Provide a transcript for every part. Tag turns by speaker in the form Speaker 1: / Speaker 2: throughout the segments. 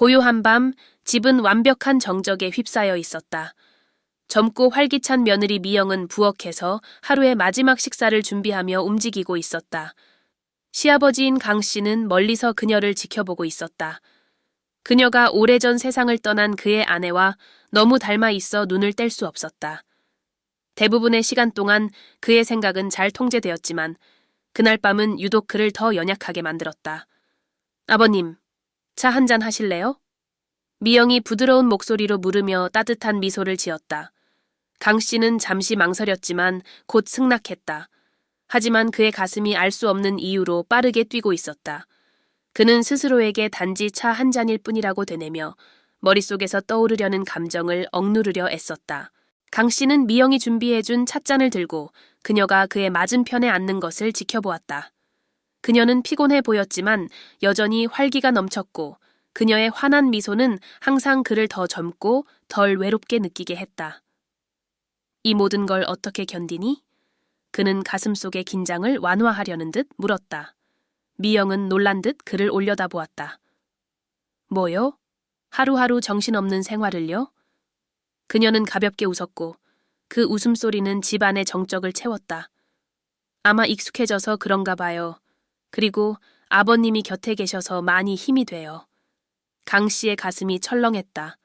Speaker 1: 고요한 밤, 집은 완벽한 정적에 휩싸여 있었다. 젊고 활기찬 며느리 미영은 부엌에서 하루의 마지막 식사를 준비하며 움직이고 있었다. 시아버지인 강 씨는 멀리서 그녀를 지켜보고 있었다. 그녀가 오래전 세상을 떠난 그의 아내와 너무 닮아 있어 눈을 뗄 수 없었다. 대부분의 시간 동안 그의 생각은 잘 통제되었지만 그날 밤은 유독 그를 더 연약하게 만들었다. 아버님, 차 한잔 하실래요? 미영이 부드러운 목소리로 물으며 따뜻한 미소를 지었다. 강 씨는 잠시 망설였지만 곧 승낙했다. 하지만 그의 가슴이 알 수 없는 이유로 빠르게 뛰고 있었다. 그는 스스로에게 단지 차 한 잔일 뿐이라고 되뇌며 머릿속에서 떠오르려는 감정을 억누르려 애썼다. 강 씨는 미영이 준비해준 찻잔을 들고 그녀가 그의 맞은편에 앉는 것을 지켜보았다. 그녀는 피곤해 보였지만 여전히 활기가 넘쳤고 그녀의 환한 미소는 항상 그를 더 젊고 덜 외롭게 느끼게 했다. 이 모든 걸 어떻게 견디니? 그는 가슴속의 긴장을 완화하려는 듯 물었다. 미영은 놀란 듯 그를 올려다보았다. 뭐요? 하루하루 정신없는 생활을요? 그녀는 가볍게 웃었고 그 웃음소리는 집안의 정적을 채웠다. 아마 익숙해져서 그런가 봐요. 그리고 아버님이 곁에 계셔서 많이 힘이 돼요. 강 씨의 가슴이 철렁했다.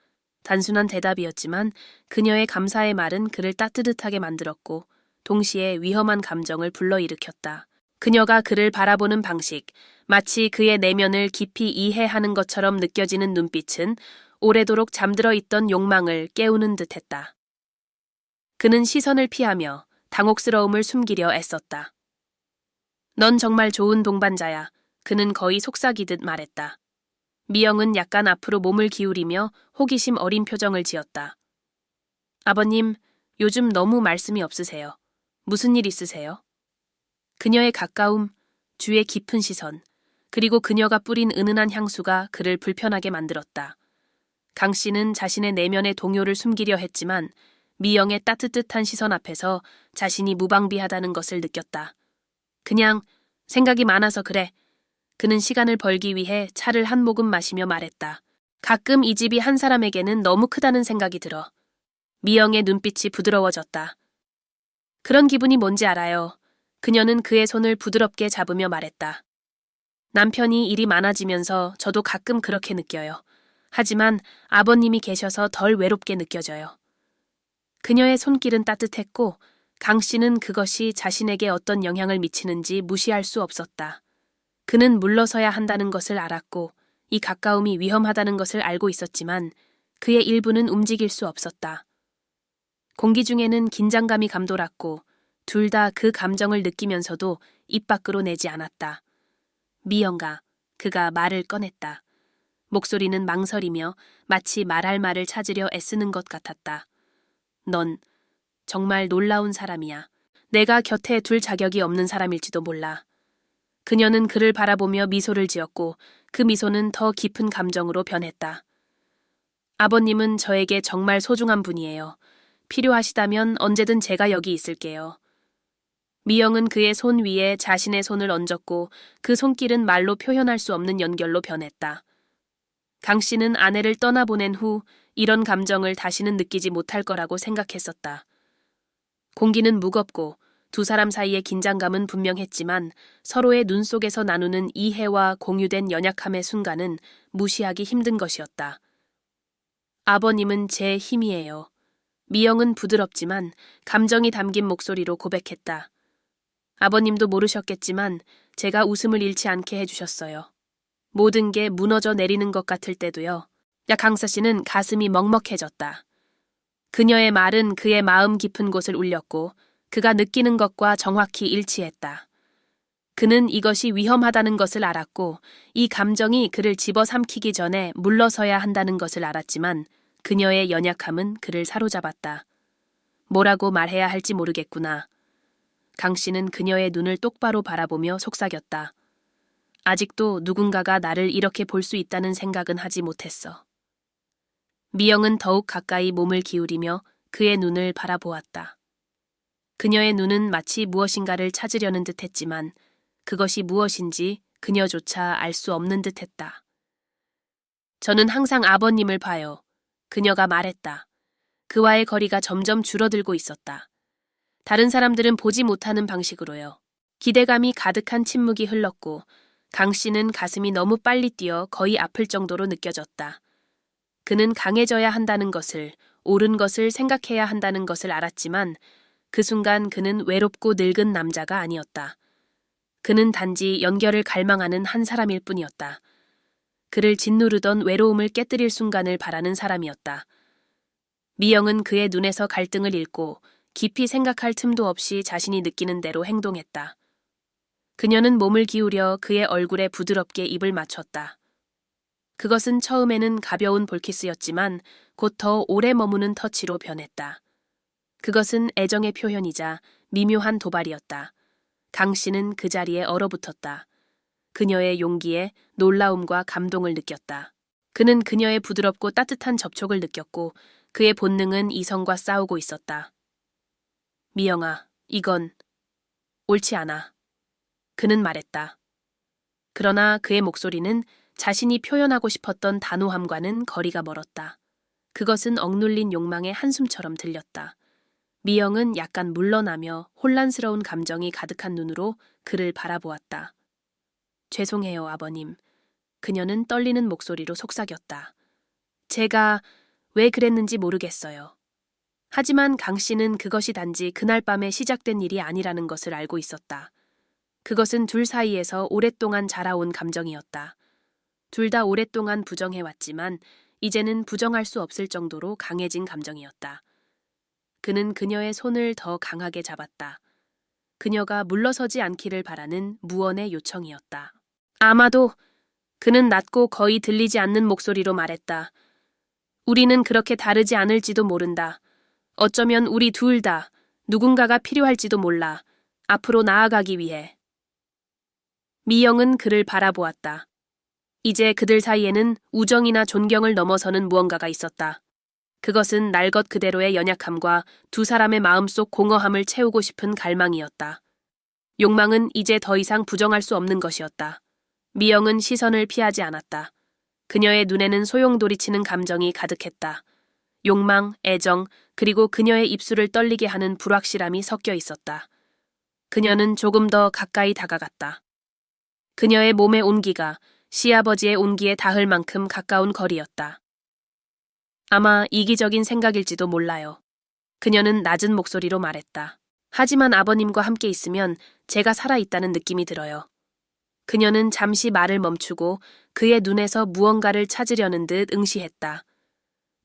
Speaker 1: 단순한 대답이었지만 그녀의 감사의 말은 그를 따뜻하게 만들었고 동시에 위험한 감정을 불러일으켰다. 그녀가 그를 바라보는 방식, 마치 그의 내면을 깊이 이해하는 것처럼 느껴지는 눈빛은 오래도록 잠들어 있던 욕망을 깨우는 듯했다. 그는 시선을 피하며 당혹스러움을 숨기려 애썼다. 넌 정말 좋은 동반자야. 그는 거의 속삭이듯 말했다. 미영은 약간 앞으로 몸을 기울이며 호기심 어린 표정을 지었다. 아버님, 요즘 너무 말씀이 없으세요. 무슨 일 있으세요? 그녀의 가까움, 주의 깊은 시선, 그리고 그녀가 뿌린 은은한 향수가 그를 불편하게 만들었다. 강 씨는 자신의 내면의 동요를 숨기려 했지만 미영의 따뜻한 시선 앞에서 자신이 무방비하다는 것을 느꼈다. 그냥 생각이 많아서 그래. 그는 시간을 벌기 위해 차를 한 모금 마시며 말했다. 가끔 이 집이 한 사람에게는 너무 크다는 생각이 들어. 미영의 눈빛이 부드러워졌다. 그런 기분이 뭔지 알아요. 그녀는 그의 손을 부드럽게 잡으며 말했다. 남편이 일이 많아지면서 저도 가끔 그렇게 느껴요. 하지만 아버님이 계셔서 덜 외롭게 느껴져요. 그녀의 손길은 따뜻했고 강 씨는 그것이 자신에게 어떤 영향을 미치는지 무시할 수 없었다. 그는 물러서야 한다는 것을 알았고 이 가까움이 위험하다는 것을 알고 있었지만 그의 일부는 움직일 수 없었다. 공기 중에는 긴장감이 감돌았고 둘 다 그 감정을 느끼면서도 입 밖으로 내지 않았다. 미영가, 그가 말을 꺼냈다. 목소리는 망설이며 마치 말할 말을 찾으려 애쓰는 것 같았다. 넌 정말 놀라운 사람이야. 내가 곁에 둘 자격이 없는 사람일지도 몰라. 그녀는 그를 바라보며 미소를 지었고 그 미소는 더 깊은 감정으로 변했다. 아버님은 저에게 정말 소중한 분이에요. 필요하시다면 언제든 제가 여기 있을게요. 미영은 그의 손 위에 자신의 손을 얹었고 그 손길은 말로 표현할 수 없는 연결로 변했다. 강 씨는 아내를 떠나보낸 후 이런 감정을 다시는 느끼지 못할 거라고 생각했었다. 공기는 무겁고 두 사람 사이의 긴장감은 분명했지만 서로의 눈 속에서 나누는 이해와 공유된 연약함의 순간은 무시하기 힘든 것이었다. 아버님은 제 힘이에요. 미영은 부드럽지만 감정이 담긴 목소리로 고백했다. 아버님도 모르셨겠지만 제가 웃음을 잃지 않게 해주셨어요. 모든 게 무너져 내리는 것 같을 때도요. 강사 씨는 가슴이 먹먹해졌다. 그녀의 말은 그의 마음 깊은 곳을 울렸고 그가 느끼는 것과 정확히 일치했다. 그는 이것이 위험하다는 것을 알았고 이 감정이 그를 집어삼키기 전에 물러서야 한다는 것을 알았지만 그녀의 연약함은 그를 사로잡았다. 뭐라고 말해야 할지 모르겠구나. 강 씨는 그녀의 눈을 똑바로 바라보며 속삭였다. 아직도 누군가가 나를 이렇게 볼 수 있다는 생각은 하지 못했어. 미영은 더욱 가까이 몸을 기울이며 그의 눈을 바라보았다. 그녀의 눈은 마치 무엇인가를 찾으려는 듯했지만 그것이 무엇인지 그녀조차 알 수 없는 듯했다. 저는 항상 아버님을 봐요. 그녀가 말했다. 그와의 거리가 점점 줄어들고 있었다. 다른 사람들은 보지 못하는 방식으로요. 기대감이 가득한 침묵이 흘렀고 강 씨는 가슴이 너무 빨리 뛰어 거의 아플 정도로 느껴졌다. 그는 강해져야 한다는 것을, 옳은 것을 생각해야 한다는 것을 알았지만 그 순간 그는 외롭고 늙은 남자가 아니었다. 그는 단지 연결을 갈망하는 한 사람일 뿐이었다. 그를 짓누르던 외로움을 깨뜨릴 순간을 바라는 사람이었다. 미영은 그의 눈에서 갈등을 읽고 깊이 생각할 틈도 없이 자신이 느끼는 대로 행동했다. 그녀는 몸을 기울여 그의 얼굴에 부드럽게 입을 맞췄다. 그것은 처음에는 가벼운 볼키스였지만 곧 더 오래 머무는 터치로 변했다. 그것은 애정의 표현이자 미묘한 도발이었다. 강 씨는 그 자리에 얼어붙었다. 그녀의 용기에 놀라움과 감동을 느꼈다. 그는 그녀의 부드럽고 따뜻한 접촉을 느꼈고 그의 본능은 이성과 싸우고 있었다. 미영아, 이건 옳지 않아. 그는 말했다. 그러나 그의 목소리는 자신이 표현하고 싶었던 단호함과는 거리가 멀었다. 그것은 억눌린 욕망의 한숨처럼 들렸다. 미영은 약간 물러나며 혼란스러운 감정이 가득한 눈으로 그를 바라보았다. 죄송해요, 아버님. 그녀는 떨리는 목소리로 속삭였다. 제가 왜 그랬는지 모르겠어요. 하지만 강 씨는 그것이 단지 그날 밤에 시작된 일이 아니라는 것을 알고 있었다. 그것은 둘 사이에서 오랫동안 자라온 감정이었다. 둘 다 오랫동안 부정해왔지만 이제는 부정할 수 없을 정도로 강해진 감정이었다. 그는 그녀의 손을 더 강하게 잡았다. 그녀가 물러서지 않기를 바라는 무언의 요청이었다. 아마도 그는 낮고 거의 들리지 않는 목소리로 말했다. 우리는 그렇게 다르지 않을지도 모른다. 어쩌면 우리 둘 다 누군가가 필요할지도 몰라. 앞으로 나아가기 위해. 미영은 그를 바라보았다. 이제 그들 사이에는 우정이나 존경을 넘어서는 무언가가 있었다. 그것은 날 것 그대로의 연약함과 두 사람의 마음속 공허함을 채우고 싶은 갈망이었다. 욕망은 이제 더 이상 부정할 수 없는 것이었다. 미영은 시선을 피하지 않았다. 그녀의 눈에는 소용돌이치는 감정이 가득했다. 욕망, 애정, 그리고 그녀의 입술을 떨리게 하는 불확실함이 섞여 있었다. 그녀는 조금 더 가까이 다가갔다. 그녀의 몸의 온기가 시아버지의 온기에 닿을 만큼 가까운 거리였다. 아마 이기적인 생각일지도 몰라요. 그녀는 낮은 목소리로 말했다. 하지만 아버님과 함께 있으면 제가 살아있다는 느낌이 들어요. 그녀는 잠시 말을 멈추고 그의 눈에서 무언가를 찾으려는 듯 응시했다.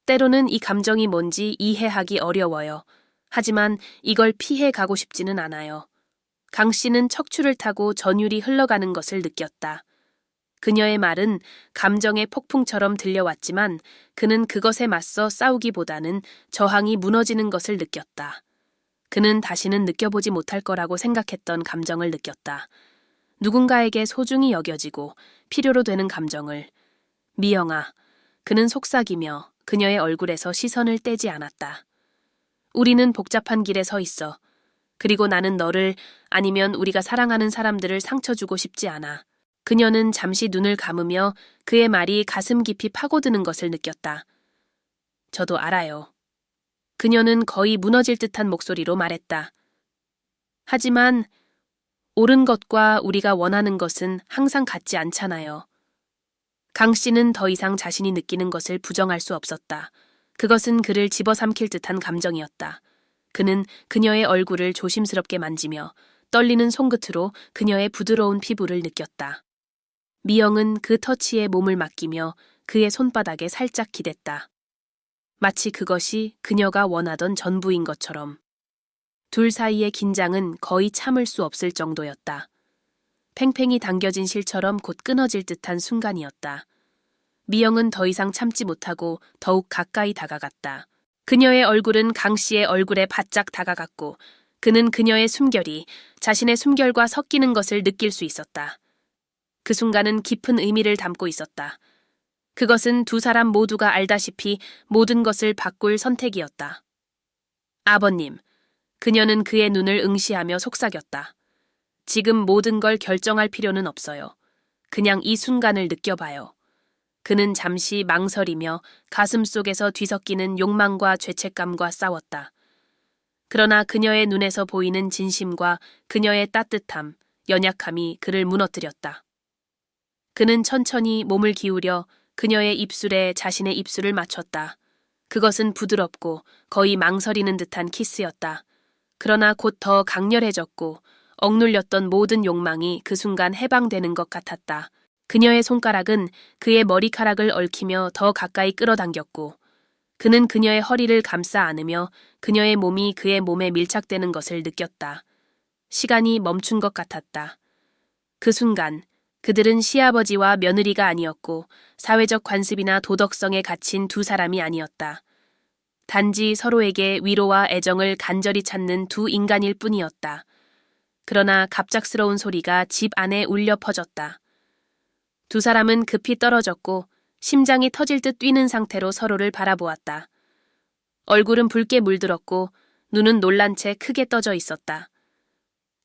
Speaker 1: 때로는 이 감정이 뭔지 이해하기 어려워요. 하지만 이걸 피해 가고 싶지는 않아요. 강 씨는 척추를 타고 전율이 흘러가는 것을 느꼈다. 그녀의 말은 감정의 폭풍처럼 들려왔지만 그는 그것에 맞서 싸우기보다는 저항이 무너지는 것을 느꼈다. 그는 다시는 느껴보지 못할 거라고 생각했던 감정을 느꼈다. 누군가에게 소중히 여겨지고 필요로 되는 감정을. 미영아, 그는 속삭이며 그녀의 얼굴에서 시선을 떼지 않았다. 우리는 복잡한 길에 서 있어. 그리고 나는 너를 아니면 우리가 사랑하는 사람들을 상처 주고 싶지 않아. 그녀는 잠시 눈을 감으며 그의 말이 가슴 깊이 파고드는 것을 느꼈다. 저도 알아요. 그녀는 거의 무너질 듯한 목소리로 말했다. 하지만 옳은 것과 우리가 원하는 것은 항상 같지 않잖아요. 강 씨는 더 이상 자신이 느끼는 것을 부정할 수 없었다. 그것은 그를 집어삼킬 듯한 감정이었다. 그는 그녀의 얼굴을 조심스럽게 만지며 떨리는 손끝으로 그녀의 부드러운 피부를 느꼈다. 미영은 그 터치에 몸을 맡기며 그의 손바닥에 살짝 기댔다. 마치 그것이 그녀가 원하던 전부인 것처럼. 둘 사이의 긴장은 거의 참을 수 없을 정도였다. 팽팽히 당겨진 실처럼 곧 끊어질 듯한 순간이었다. 미영은 더 이상 참지 못하고 더욱 가까이 다가갔다. 그녀의 얼굴은 강 씨의 얼굴에 바짝 다가갔고 그는 그녀의 숨결이 자신의 숨결과 섞이는 것을 느낄 수 있었다. 그 순간은 깊은 의미를 담고 있었다. 그것은 두 사람 모두가 알다시피 모든 것을 바꿀 선택이었다. 아버님, 그녀는 그의 눈을 응시하며 속삭였다. 지금 모든 걸 결정할 필요는 없어요. 그냥 이 순간을 느껴봐요. 그는 잠시 망설이며 가슴 속에서 뒤섞이는 욕망과 죄책감과 싸웠다. 그러나 그녀의 눈에서 보이는 진심과 그녀의 따뜻함, 연약함이 그를 무너뜨렸다. 그는 천천히 몸을 기울여 그녀의 입술에 자신의 입술을 맞췄다. 그것은 부드럽고 거의 망설이는 듯한 키스였다. 그러나 곧 더 강렬해졌고 억눌렸던 모든 욕망이 그 순간 해방되는 것 같았다. 그녀의 손가락은 그의 머리카락을 얽히며 더 가까이 끌어당겼고 그는 그녀의 허리를 감싸 안으며 그녀의 몸이 그의 몸에 밀착되는 것을 느꼈다. 시간이 멈춘 것 같았다. 그 순간 그들은 시아버지와 며느리가 아니었고 사회적 관습이나 도덕성에 갇힌 두 사람이 아니었다. 단지 서로에게 위로와 애정을 간절히 찾는 두 인간일 뿐이었다. 그러나 갑작스러운 소리가 집 안에 울려 퍼졌다. 두 사람은 급히 떨어졌고 심장이 터질 듯 뛰는 상태로 서로를 바라보았다. 얼굴은 붉게 물들었고 눈은 놀란 채 크게 떠져 있었다.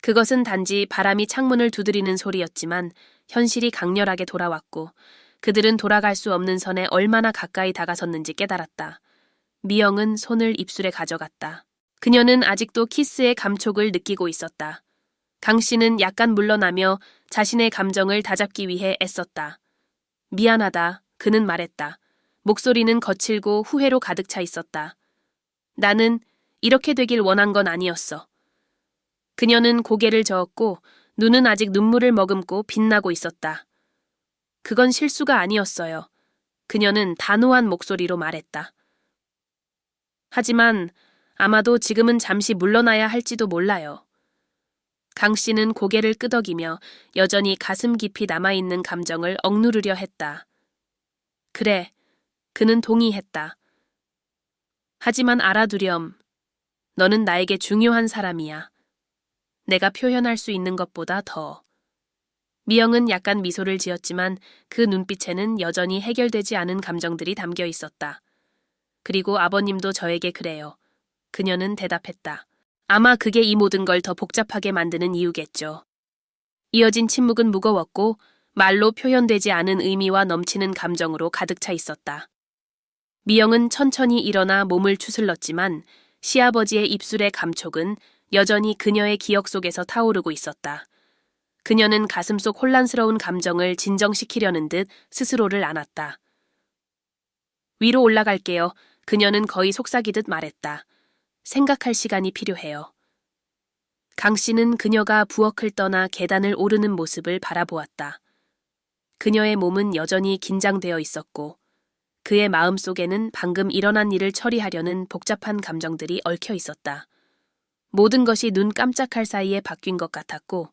Speaker 1: 그것은 단지 바람이 창문을 두드리는 소리였지만 현실이 강렬하게 돌아왔고 그들은 돌아갈 수 없는 선에 얼마나 가까이 다가섰는지 깨달았다. 미영은 손을 입술에 가져갔다. 그녀는 아직도 키스의 감촉을 느끼고 있었다. 강 씨는 약간 물러나며 자신의 감정을 다잡기 위해 애썼다. 미안하다. 그는 말했다. 목소리는 거칠고 후회로 가득 차 있었다. 나는 이렇게 되길 원한 건 아니었어. 그녀는 고개를 저었고 눈은 아직 눈물을 머금고 빛나고 있었다. 그건 실수가 아니었어요. 그녀는 단호한 목소리로 말했다. 하지만 아마도 지금은 잠시 물러나야 할지도 몰라요. 강 씨는 고개를 끄덕이며 여전히 가슴 깊이 남아있는 감정을 억누르려 했다. 그래, 그는 동의했다. 하지만 알아두렴. 너는 나에게 중요한 사람이야. 내가 표현할 수 있는 것보다 더. 미영은 약간 미소를 지었지만 그 눈빛에는 여전히 해결되지 않은 감정들이 담겨 있었다. 그리고 아버님도 저에게 그래요. 그녀는 대답했다. 아마 그게 이 모든 걸 더 복잡하게 만드는 이유겠죠. 이어진 침묵은 무거웠고 말로 표현되지 않은 의미와 넘치는 감정으로 가득 차 있었다. 미영은 천천히 일어나 몸을 추슬렀지만 시아버지의 입술의 감촉은 여전히 그녀의 기억 속에서 타오르고 있었다. 그녀는 가슴 속 혼란스러운 감정을 진정시키려는 듯 스스로를 안았다. 위로 올라갈게요. 그녀는 거의 속삭이듯 말했다. 생각할 시간이 필요해요. 강 씨는 그녀가 부엌을 떠나 계단을 오르는 모습을 바라보았다. 그녀의 몸은 여전히 긴장되어 있었고 그의 마음속에는 방금 일어난 일을 처리하려는 복잡한 감정들이 얽혀 있었다. 모든 것이 눈 깜짝할 사이에 바뀐 것 같았고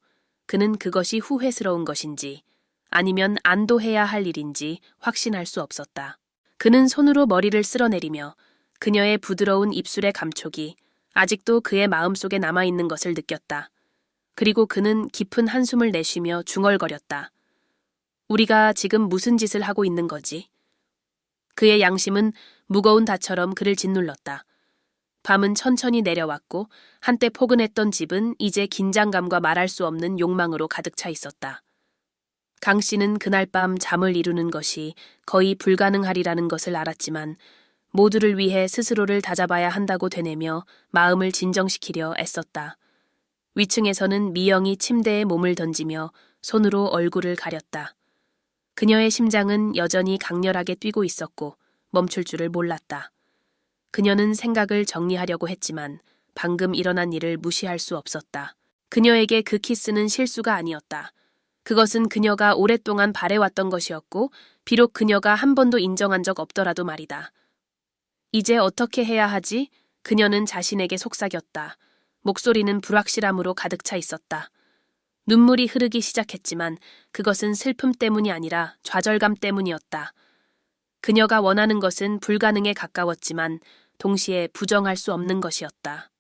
Speaker 1: 그는 그것이 후회스러운 것인지 아니면 안도해야 할 일인지 확신할 수 없었다. 그는 손으로 머리를 쓸어내리며 그녀의 부드러운 입술의 감촉이 아직도 그의 마음속에 남아있는 것을 느꼈다. 그리고 그는 깊은 한숨을 내쉬며 중얼거렸다. 우리가 지금 무슨 짓을 하고 있는 거지? 그의 양심은 무거운 닷처럼 그를 짓눌렀다. 밤은 천천히 내려왔고 한때 포근했던 집은 이제 긴장감과 말할 수 없는 욕망으로 가득 차 있었다. 강 씨는 그날 밤 잠을 이루는 것이 거의 불가능하리라는 것을 알았지만 모두를 위해 스스로를 다잡아야 한다고 되뇌며 마음을 진정시키려 애썼다. 위층에서는 미영이 침대에 몸을 던지며 손으로 얼굴을 가렸다. 그녀의 심장은 여전히 강렬하게 뛰고 있었고 멈출 줄을 몰랐다. 그녀는 생각을 정리하려고 했지만 방금 일어난 일을 무시할 수 없었다. 그녀에게 그 키스는 실수가 아니었다. 그것은 그녀가 오랫동안 바래왔던 것이었고 비록 그녀가 한 번도 인정한 적 없더라도 말이다. 이제 어떻게 해야 하지? 그녀는 자신에게 속삭였다. 목소리는 불확실함으로 가득 차 있었다. 눈물이 흐르기 시작했지만 그것은 슬픔 때문이 아니라 좌절감 때문이었다. 그녀가 원하는 것은 불가능에 가까웠지만 동시에 부정할 수 없는 것이었다.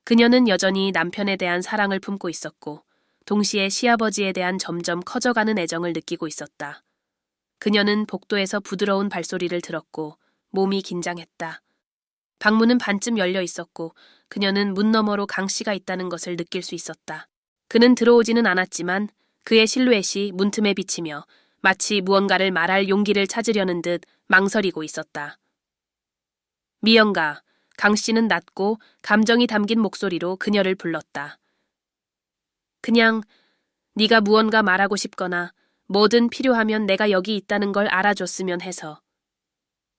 Speaker 1: 그녀는 여전히 남편에 대한 사랑을 품고 있었고 동시에 시아버지에 대한 점점 커져가는 애정을 느끼고 있었다. 그녀는 복도에서 부드러운 발소리를 들었고 몸이 긴장했다. 방문은 반쯤 열려 있었고 그녀는 문 너머로 강 씨가 있다는 것을 느낄 수 있었다. 그는 들어오지는 않았지만 그의 실루엣이 문틈에 비치며 마치 무언가를 말할 용기를 찾으려는 듯 망설이고 있었다. 미영가, 강 씨는 낮고 감정이 담긴 목소리로 그녀를 불렀다. 그냥 네가 무언가 말하고 싶거나 뭐든 필요하면 내가 여기 있다는 걸 알아줬으면 해서.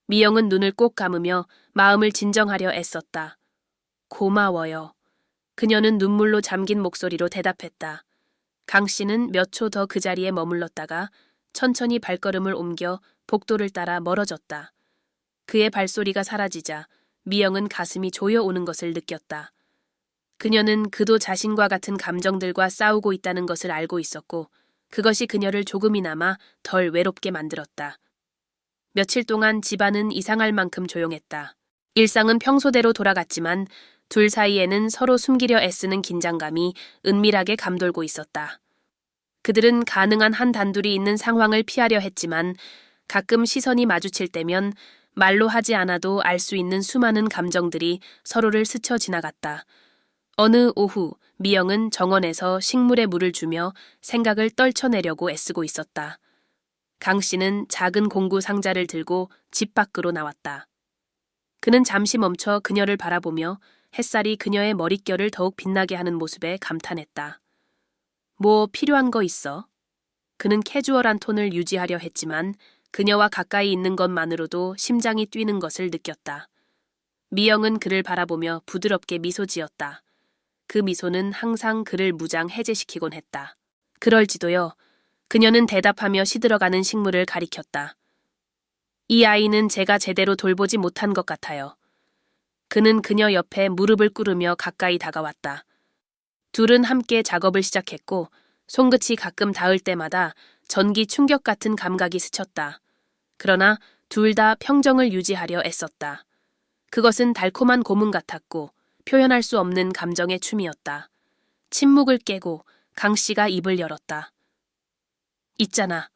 Speaker 1: 미영은 눈을 꼭 감으며 마음을 진정하려 애썼다. 고마워요. 그녀는 눈물로 잠긴 목소리로 대답했다. 강 씨는 몇 초 더 그 자리에 머물렀다가 천천히 발걸음을 옮겨 복도를 따라 멀어졌다. 그의 발소리가 사라지자 미영은 가슴이 조여오는 것을 느꼈다. 그녀는 그도 자신과 같은 감정들과 싸우고 있다는 것을 알고 있었고 그것이 그녀를 조금이나마 덜 외롭게 만들었다. 며칠 동안 집안은 이상할 만큼 조용했다. 일상은 평소대로 돌아갔지만 둘 사이에는 서로 숨기려 애쓰는 긴장감이 은밀하게 감돌고 있었다. 그들은 가능한 한 단둘이 있는 상황을 피하려 했지만 가끔 시선이 마주칠 때면 말로 하지 않아도 알 수 있는 수많은 감정들이 서로를 스쳐 지나갔다. 어느 오후 미영은 정원에서 식물에 물을 주며 생각을 떨쳐내려고 애쓰고 있었다. 강 씨는 작은 공구 상자를 들고 집 밖으로 나왔다. 그는 잠시 멈춰 그녀를 바라보며 햇살이 그녀의 머릿결을 더욱 빛나게 하는 모습에 감탄했다. 뭐 필요한 거 있어? 그는 캐주얼한 톤을 유지하려 했지만 그녀와 가까이 있는 것만으로도 심장이 뛰는 것을 느꼈다. 미영은 그를 바라보며 부드럽게 미소 지었다. 그 미소는 항상 그를 무장 해제시키곤 했다. 그럴지도요. 그녀는 대답하며 시들어가는 식물을 가리켰다. 이 아이는 제가 제대로 돌보지 못한 것 같아요. 그는 그녀 옆에 무릎을 꿇으며 가까이 다가왔다. 둘은 함께 작업을 시작했고 손끝이 가끔 닿을 때마다 전기 충격 같은 감각이 스쳤다. 그러나 둘 다 평정을 유지하려 애썼다. 그것은 달콤한 고문 같았고 표현할 수 없는 감정의 춤이었다. 침묵을 깨고 강 씨가 입을 열었다. 있잖아.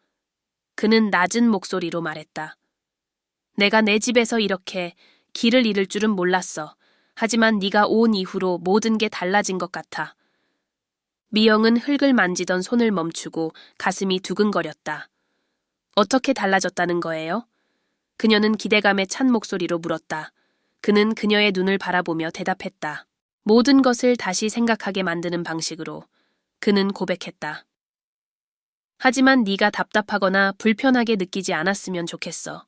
Speaker 1: 그는 낮은 목소리로 말했다. 내가 내 집에서 이렇게 길을 잃을 줄은 몰랐어. 하지만 네가 온 이후로 모든 게 달라진 것 같아. 미영은 흙을 만지던 손을 멈추고 가슴이 두근거렸다. 어떻게 달라졌다는 거예요? 그녀는 기대감에 찬 목소리로 물었다. 그는 그녀의 눈을 바라보며 대답했다. 모든 것을 다시 생각하게 만드는 방식으로. 그는 고백했다. 하지만 네가 답답하거나 불편하게 느끼지 않았으면 좋겠어.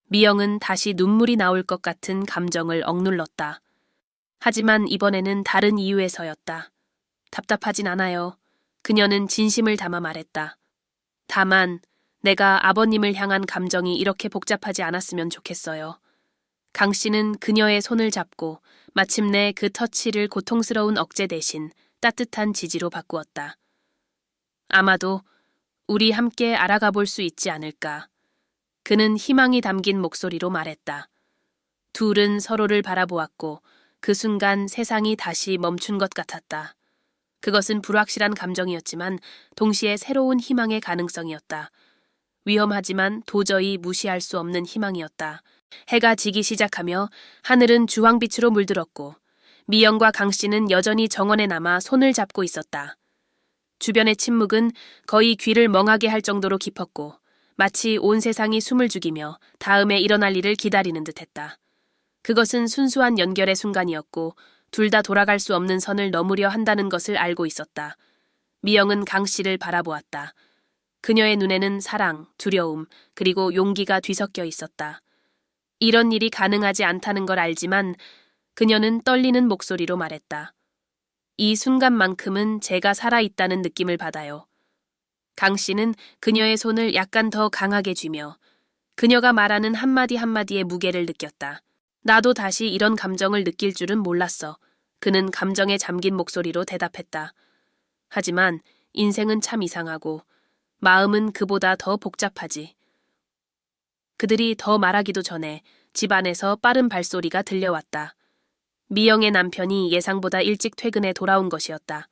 Speaker 1: 미영은 다시 눈물이 나올 것 같은 감정을 억눌렀다. 하지만 이번에는 다른 이유에서였다. 답답하진 않아요. 그녀는 진심을 담아 말했다. 다만 내가 아버님을 향한 감정이 이렇게 복잡하지 않았으면 좋겠어요. 강 씨는 그녀의 손을 잡고 마침내 그 터치를 고통스러운 억제 대신 따뜻한 지지로 바꾸었다. 아마도 우리 함께 알아가 볼 수 있지 않을까. 그는 희망이 담긴 목소리로 말했다. 둘은 서로를 바라보았고 그 순간 세상이 다시 멈춘 것 같았다. 그것은 불확실한 감정이었지만 동시에 새로운 희망의 가능성이었다. 위험하지만 도저히 무시할 수 없는 희망이었다. 해가 지기 시작하며 하늘은 주황빛으로 물들었고 미영과 강 씨는 여전히 정원에 남아 손을 잡고 있었다. 주변의 침묵은 거의 귀를 멍하게 할 정도로 깊었고 마치 온 세상이 숨을 죽이며 다음에 일어날 일을 기다리는 듯했다. 그것은 순수한 연결의 순간이었고 둘 다 돌아갈 수 없는 선을 넘으려 한다는 것을 알고 있었다. 미영은 강 씨를 바라보았다. 그녀의 눈에는 사랑, 두려움, 그리고 용기가 뒤섞여 있었다. 이런 일이 가능하지 않다는 걸 알지만 그녀는 떨리는 목소리로 말했다. 이 순간만큼은 제가 살아있다는 느낌을 받아요. 강 씨는 그녀의 손을 약간 더 강하게 쥐며 그녀가 말하는 한마디 한마디의 무게를 느꼈다. 나도 다시 이런 감정을 느낄 줄은 몰랐어. 그는 감정에 잠긴 목소리로 대답했다. 하지만 인생은 참 이상하고 마음은 그보다 더 복잡하지. 그들이 더 말하기도 전에 집 안에서 빠른 발소리가 들려왔다. 미영의 남편이 예상보다 일찍 퇴근해 돌아온 것이었다.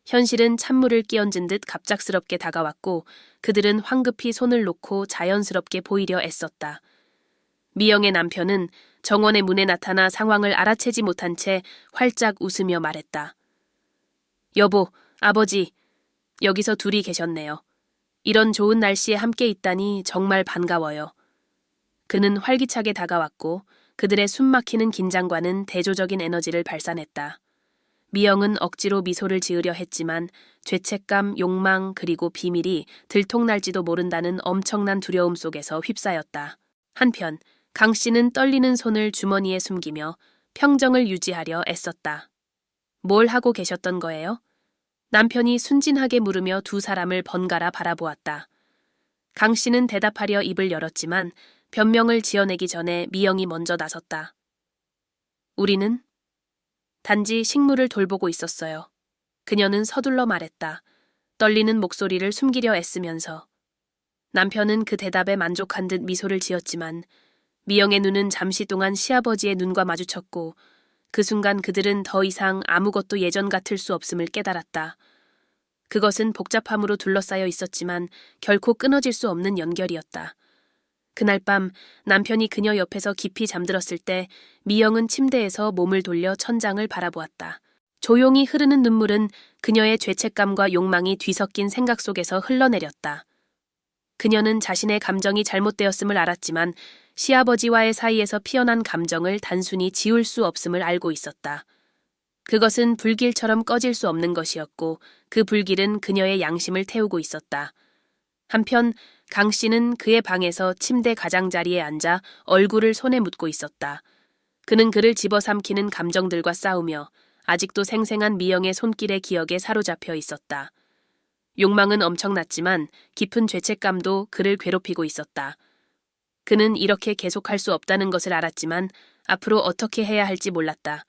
Speaker 1: 현실은 찬물을 끼얹은 듯 갑작스럽게 다가왔고 그들은 황급히 손을 놓고 자연스럽게 보이려 애썼다. 미영의 남편은 정원의 문에 나타나 상황을 알아채지 못한 채 활짝 웃으며 말했다. 여보, 아버지, 여기서 둘이 계셨네요. 이런 좋은 날씨에 함께 있다니 정말 반가워요. 그는 활기차게 다가왔고 그들의 숨막히는 긴장과는 대조적인 에너지를 발산했다. 미영은 억지로 미소를 지으려 했지만 죄책감, 욕망, 그리고 비밀이 들통날지도 모른다는 엄청난 두려움 속에서 휩싸였다. 한편 강 씨는 떨리는 손을 주머니에 숨기며 평정을 유지하려 애썼다. 뭘 하고 계셨던 거예요? 남편이 순진하게 물으며 두 사람을 번갈아 바라보았다. 강 씨는 대답하려 입을 열었지만 변명을 지어내기 전에 미영이 먼저 나섰다. 우리는 단지 식물을 돌보고 있었어요. 그녀는 서둘러 말했다. 떨리는 목소리를 숨기려 애쓰면서. 남편은 그 대답에 만족한 듯 미소를 지었지만 미영의 눈은 잠시 동안 시아버지의 눈과 마주쳤고 그 순간 그들은 더 이상 아무것도 예전 같을 수 없음을 깨달았다. 그것은 복잡함으로 둘러싸여 있었지만 결코 끊어질 수 없는 연결이었다. 그날 밤 남편이 그녀 옆에서 깊이 잠들었을 때 미영은 침대에서 몸을 돌려 천장을 바라보았다. 조용히 흐르는 눈물은 그녀의 죄책감과 욕망이 뒤섞인 생각 속에서 흘러내렸다. 그녀는 자신의 감정이 잘못되었음을 알았지만 시아버지와의 사이에서 피어난 감정을 단순히 지울 수 없음을 알고 있었다. 그것은 불길처럼 꺼질 수 없는 것이었고 그 불길은 그녀의 양심을 태우고 있었다. 한편 강 씨는 그의 방에서 침대 가장자리에 앉아 얼굴을 손에 묻고 있었다. 그는 그를 집어삼키는 감정들과 싸우며 아직도 생생한 미영의 손길의 기억에 사로잡혀 있었다. 욕망은 엄청났지만 깊은 죄책감도 그를 괴롭히고 있었다. 그는 이렇게 계속할 수 없다는 것을 알았지만 앞으로 어떻게 해야 할지 몰랐다.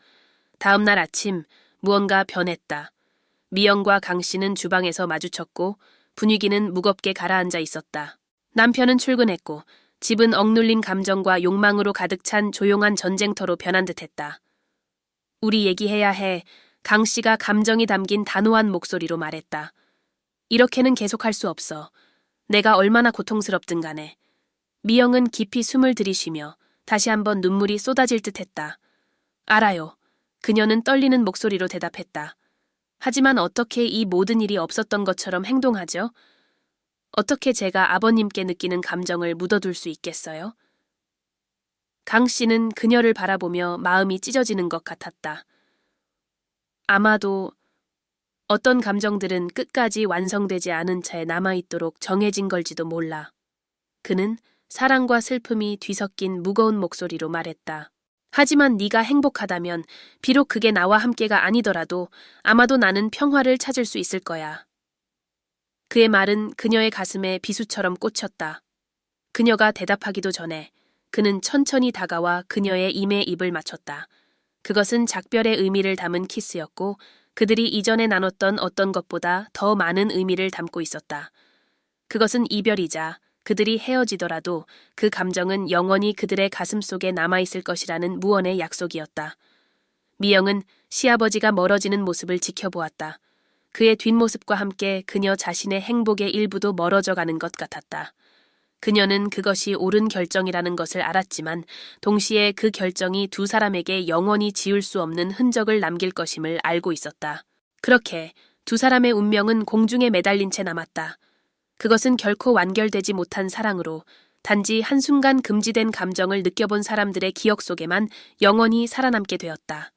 Speaker 1: 다음 날 아침 무언가 변했다. 미영과 강 씨는 주방에서 마주쳤고 분위기는 무겁게 가라앉아 있었다. 남편은 출근했고 집은 억눌린 감정과 욕망으로 가득 찬 조용한 전쟁터로 변한 듯했다. 우리 얘기해야 해. 강 씨가 감정이 담긴 단호한 목소리로 말했다. 이렇게는 계속할 수 없어. 내가 얼마나 고통스럽든 간에. 미영은 깊이 숨을 들이쉬며 다시 한번 눈물이 쏟아질 듯했다. 알아요. 그녀는 떨리는 목소리로 대답했다. 하지만 어떻게 이 모든 일이 없었던 것처럼 행동하죠? 어떻게 제가 아버님께 느끼는 감정을 묻어둘 수 있겠어요? 강 씨는 그녀를 바라보며 마음이 찢어지는 것 같았다. 아마도 어떤 감정들은 끝까지 완성되지 않은 채 남아있도록 정해진 걸지도 몰라. 그는 사랑과 슬픔이 뒤섞인 무거운 목소리로 말했다. 하지만 네가 행복하다면 비록 그게 나와 함께가 아니더라도 아마도 나는 평화를 찾을 수 있을 거야. 그의 말은 그녀의 가슴에 비수처럼 꽂혔다. 그녀가 대답하기도 전에 그는 천천히 다가와 그녀의 입에 입을 맞췄다. 그것은 작별의 의미를 담은 키스였고 그들이 이전에 나눴던 어떤 것보다 더 많은 의미를 담고 있었다. 그것은 이별이자 그들이 헤어지더라도 그 감정은 영원히 그들의 가슴 속에 남아있을 것이라는 무언의 약속이었다. 미영은 시아버지가 멀어지는 모습을 지켜보았다. 그의 뒷모습과 함께 그녀 자신의 행복의 일부도 멀어져 가는 것 같았다. 그녀는 그것이 옳은 결정이라는 것을 알았지만 동시에 그 결정이 두 사람에게 영원히 지울 수 없는 흔적을 남길 것임을 알고 있었다. 그렇게 두 사람의 운명은 공중에 매달린 채 남았다. 그것은 결코 완결되지 못한 사랑으로 단지 한순간 금지된 감정을 느껴본 사람들의 기억 속에만 영원히 살아남게 되었다.